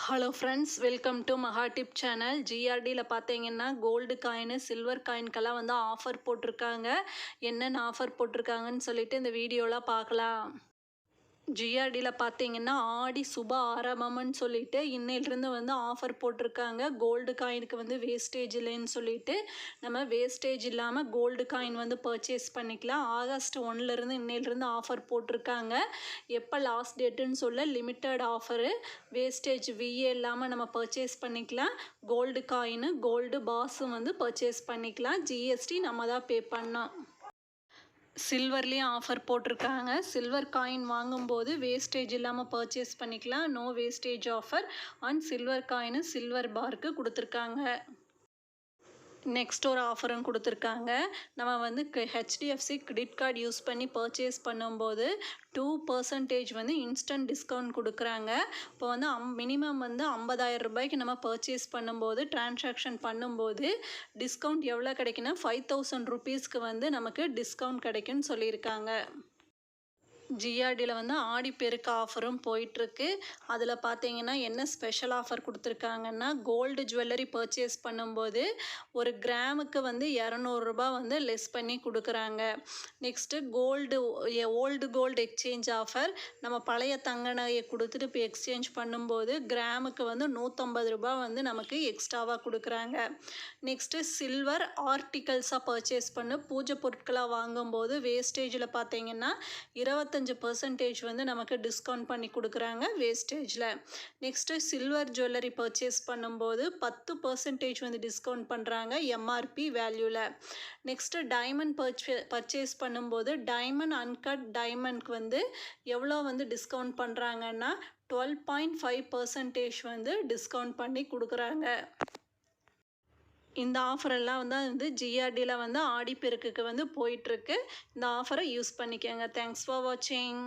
Hello friends, welcome to Maha tip channel. ஜிஆர்டியில் பார்த்தீங்கன்னா gold coin silver காயின்கெல்லாம் வந்து ஆஃபர் போட்டிருக்காங்க. என்னென்ன ஆஃபர் போட்டிருக்காங்கன்னு சொல்லிட்டு இந்த வீடியோவில் பார்க்கலாம். ஜிஆர்டியில் பார்த்தீங்கன்னா ஆடி சுப ஆரம்பம்னு சொல்லிட்டு இன்னையிலிருந்து வந்து ஆஃபர் போட்டிருக்காங்க. கோல்டு காயினுக்கு வந்து வேஸ்டேஜ் இல்லைன்னு சொல்லிட்டு நம்ம வேஸ்டேஜ் இல்லாமல் கோல்டு காயின் வந்து பர்ச்சேஸ் பண்ணிக்கலாம். ஆகஸ்ட் 1லேருந்து இன்னையிலிருந்து ஆஃபர் போட்டிருக்காங்க. எப்போ லாஸ்ட் டேட்டுன்னு சொல்ல லிமிட்டட் ஆஃபரு. வேஸ்டேஜ் விஏ இல்லாமல் நம்ம பர்ச்சேஸ் பண்ணிக்கலாம். கோல்டு காயின் கோல்டு பாஸும் வந்து பர்ச்சேஸ் பண்ணிக்கலாம். ஜிஎஸ்டி நம்ம தான் பே பண்ணோம். சில்வர்லேயும் ஆஃபர் போட்டிருக்காங்க. சில்வர் காயின் வாங்கும்போது வேஸ்டேஜ் இல்லாமல் பர்ச்சேஸ் பண்ணிக்கலாம். No wastage offer on silver coin silver பாருக்கு கொடுத்துருக்காங்க. நெக்ஸ்ட் ஒரு ஆஃபரும் கொடுத்துருக்காங்க. நம்ம வந்து ஹெச்டிஎஃப்சி கிரெடிட் கார்டு யூஸ் பண்ணி பர்ச்சேஸ் பண்ணும்போது 2% வந்து இன்ஸ்டன்ட் டிஸ்கவுண்ட் கொடுக்குறாங்க. இப்போ வந்து மினிமம் வந்து 50,000 ரூபாய்க்கு நம்ம பர்ச்சேஸ் பண்ணும்போது டிரான்சாக்ஷன் பண்ணும்போது டிஸ்கவுண்ட் எவ்வளோ கிடைக்குன்னா 5,000 ருபீஸ்க்கு வந்து நமக்கு டிஸ்கவுண்ட் கிடைக்குன்னு சொல்லியிருக்காங்க. ஜிஆர்டியில் வந்து ஆடிப்பெருக்கு ஆஃபரும் போயிட்டுருக்கு. அதில் பார்த்தீங்கன்னா என்ன ஸ்பெஷல் ஆஃபர் கொடுத்துருக்காங்கன்னா கோல்டு ஜுவல்லரி பர்ச்சேஸ் பண்ணும்போது ஒரு கிராமுக்கு வந்து 200 ரூபா வந்து லெஸ் பண்ணி கொடுக்குறாங்க. Next old gold exchange offer. நம்ம பழைய தங்க நகையை கொடுத்துட்டு இப்போ எக்ஸ்சேஞ்ச் பண்ணும்போது கிராமுக்கு வந்து 150 ரூபா வந்து நமக்கு எக்ஸ்ட்ராவாக கொடுக்குறாங்க. நெக்ஸ்ட்டு சில்வர் ஆர்டிகல்ஸாக பர்ச்சேஸ் பண்ண பூஜை பொருட்களாக வாங்கும்போது வேஸ்டேஜில் பார்த்தீங்கன்னா 25% வந்து நமக்கு டிஸ்கவுண்ட் பண்ணி கொடுக்குறாங்க வேஸ்டேஜில். நெக்ஸ்ட்டு சில்வர் ஜுவல்லரி பர்ச்சேஸ் பண்ணும்போது 10% வந்து டிஸ்கவுண்ட் பண்ணுறாங்க எம்ஆர்பி வேல்யூவில். நெக்ஸ்ட்டு டைமண்ட் பர்ச்சேஸ் பண்ணும்போது டைமண்ட் அன்கட் டைமண்ட்க்கு வந்து எவ்வளோ வந்து டிஸ்கவுண்ட் பண்ணுறாங்கன்னா 12.5% வந்து டிஸ்கவுண்ட் பண்ணி கொடுக்குறாங்க. இந்த ஆஃபரெல்லாம் வந்து ஜிஆர்டியில் வந்து ஆடிப்பெருக்குக்கு வந்து போயிட்டுருக்கு. இந்த ஆஃபரை யூஸ் பண்ணிக்கோங்க. தேங்க்ஸ் ஃபார் வாட்சிங்.